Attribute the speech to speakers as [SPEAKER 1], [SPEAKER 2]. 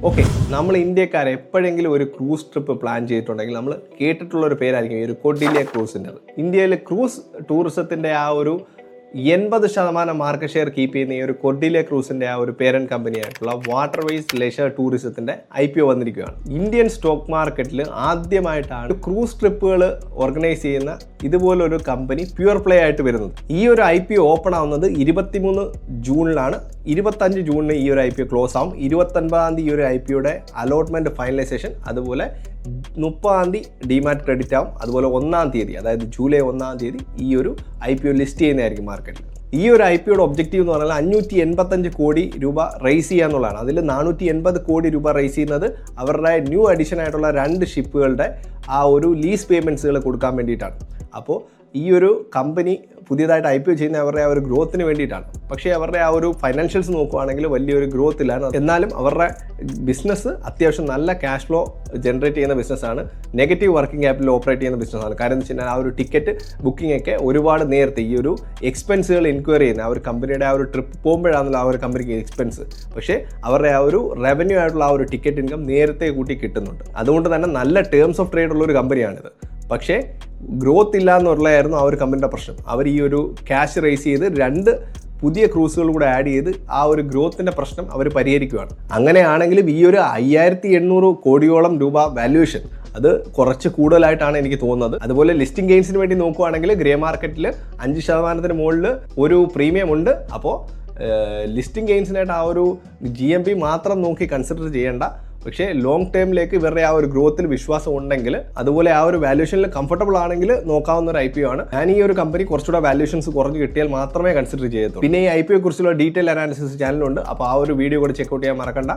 [SPEAKER 1] Okay, നമ്മൾ ഇന്ത്യക്കാർ എപ്പോഴെങ്കിലും ഒരു ക്രൂസ് ട്രിപ്പ് പ്ലാൻ ചെയ്തിട്ടുണ്ടെങ്കിൽ നമ്മൾ കേട്ടിട്ടുള്ള ഒരു പേരായിരിക്കും ഈ ഒരു കൊഡിലിയ ക്രൂസിൻ്റെ. ഇന്ത്യയിൽ ക്രൂസ് ടൂറിസത്തിൻ്റെ ആ ഒരു 80% മാർക്കറ്റ് ഷെയർ കീപ്പ് ചെയ്യുന്ന ഈ ഒരു കൊഡിലിയ ക്രൂസിൻ്റെ ആ ഒരു പേരൻറ്റ് കമ്പനിയായിട്ടുള്ള വാട്ടർവേസ് ലെഷർ ടൂറിസത്തിൻ്റെ IPO വന്നിരിക്കുകയാണ്. ഇന്ത്യൻ സ്റ്റോക്ക് മാർക്കറ്റിൽ ആദ്യമായിട്ടാണ് ക്രൂസ് ട്രിപ്പുകൾ ഓർഗനൈസ് ചെയ്യുന്ന ഇതുപോലൊരു കമ്പനി പ്യുവർ പ്ലേ ആയിട്ട് വരുന്നത്. ഈ ഒരു IPO ഓപ്പൺ ആവുന്നത് 23 ജൂണിലാണ്. 25 ജൂണിന് ഈ ഒരു IPO ക്ലോസ് ആവും. 29 ഈ ഒരു IPOയുടെ അലോട്ട്മെൻറ്റ് ഫൈനലൈസേഷൻ, അതുപോലെ 30 ഡിമാറ്റ് ക്രെഡിറ്റ് ആവും. അതുപോലെ 1 തീയതി, അതായത് ജൂലൈ 1 ഈ ഒരു IPO ലിസ്റ്റ് ചെയ്യുന്നതായിരിക്കും മാർക്കറ്റിൽ. ഈ ഒരു IPOയുടെ ഒബ്ജക്റ്റീവ് എന്ന് പറഞ്ഞാൽ 585 കോടി രൂപ റേസ് ചെയ്യുക എന്നുള്ളതാണ്. അതിൽ 480 കോടി രൂപ റേസ് ചെയ്യുന്നത് അവരുടെ ന്യൂ അഡീഷൻ ആയിട്ടുള്ള 2 ഷിപ്പുകളുടെ ആ ഒരു ലീസ് പേയ്മെൻറ്റ്സുകൾ കൊടുക്കാൻ വേണ്ടിയിട്ടാണ്. അപ്പോൾ ഈ ഒരു കമ്പനി പുതിയതായിട്ട് IPO ചെയ്യുന്ന അവരുടെ ആ ഒരു ഗ്രോത്തിന് വേണ്ടിയിട്ടാണ്. പക്ഷേ അവരുടെ ആ ഒരു ഫൈനാൻഷ്യൽസ് നോക്കുകയാണെങ്കിൽ വലിയൊരു ഗ്രോത്ത് ഇല്ല. എന്നാലും അവരുടെ ബിസിനസ് അത്യാവശ്യം നല്ല ക്യാഷ് ഫ്ലോ ജനറേറ്റ് ചെയ്യുന്ന ബിസിനസ്സാണ്. നെഗറ്റീവ് വർക്കിംഗ് ക്യാപിറ്റൽ ഓപ്പറേറ്റ് ചെയ്യുന്ന ബിസിനസ്സാണ്. കാര്യം എന്ന് വെച്ച് കഴിഞ്ഞാൽ ആ ഒരു ടിക്കറ്റ് ബുക്കിംഗ് ഒക്കെ ഒരുപാട് നേരത്തെ ഈ ഒരു എക്സ്പെൻസുകൾ എൻക്വയറി ചെയ്യുന്ന ആ ഒരു കമ്പനിയുടെ ആ ഒരു ട്രിപ്പ് പോകുമ്പോഴാണല്ലോ ആ ഒരു കമ്പനിക്ക് എക്സ്പെൻസ്. പക്ഷേ അവരുടെ ആ ഒരു റവന്യൂ ആയിട്ടുള്ള ആ ഒരു ടിക്കറ്റ് ഇൻകം നേരത്തെ കൂട്ടി കിട്ടുന്നുണ്ട്. അതുകൊണ്ട് തന്നെ നല്ല ടേംസ് ഓഫ് ട്രേഡ് ഉള്ള ഒരു കമ്പനിയാണിത്. പക്ഷേ ഗ്രോത്ത് ഇല്ല എന്നുള്ളതായിരുന്നു ആ ഒരു കമ്പനിയുടെ പ്രശ്നം. അവർ ഈ ഒരു ക്യാഷ് റേസ് ചെയ്ത് 2 പുതിയ ക്രൂസുകൾ കൂടെ ആഡ് ചെയ്ത് ആ ഒരു ഗ്രോത്തിൻ്റെ പ്രശ്നം അവർ പരിഹരിക്കുകയാണ്. അങ്ങനെയാണെങ്കിലും ഈ ഒരു 5800 കോടിയോളം രൂപ വാല്യൂഷൻ അത് കുറച്ച് കൂടുതലായിട്ടാണ് എനിക്ക് തോന്നുന്നത്. അതുപോലെ ലിസ്റ്റിംഗ് ഗെയിൻസിന് വേണ്ടി നോക്കുകയാണെങ്കിൽ ഗ്രേ മാർക്കറ്റിൽ 5% മുകളിൽ ഒരു പ്രീമിയം ഉണ്ട്. അപ്പോൾ ലിസ്റ്റിംഗ് ഗെയിൻസിനായിട്ട് ആ ഒരു GMP മാത്രം നോക്കി കൺസിഡർ ചെയ്യേണ്ട. പക്ഷേ ലോങ് ടേമിലേക്ക് ഇവരുടെ ആ ഒരു ഗ്രോത്തിൽ വിശ്വാസം ഉണ്ടെങ്കിൽ, അതുപോലെ ആ ഒരു വാല്യൂഷനിൽ കംഫർട്ടബിൾ ആണെങ്കിൽ നോക്കാവുന്ന ഒരു IPO ആണ്. ഞാൻ ഈ ഒരു കമ്പനി കുറച്ചുകൂടെ വാല്യൂഷൻസ് കുറഞ്ഞ് കിട്ടിയാൽ മാത്രമേ കൺസിഡർ ചെയ്യത്തുള്ളൂ. പിന്നെ ഈ IPO കുറിച്ചുള്ള ഡീറ്റെയിൽ അനാലിസിസ് ചാനലുണ്ട്. അപ്പോൾ ആ ഒരു വീഡിയോ കൂടെ ചെക്കൗട്ട് ചെയ്യാൻ മറക്കണ്ട.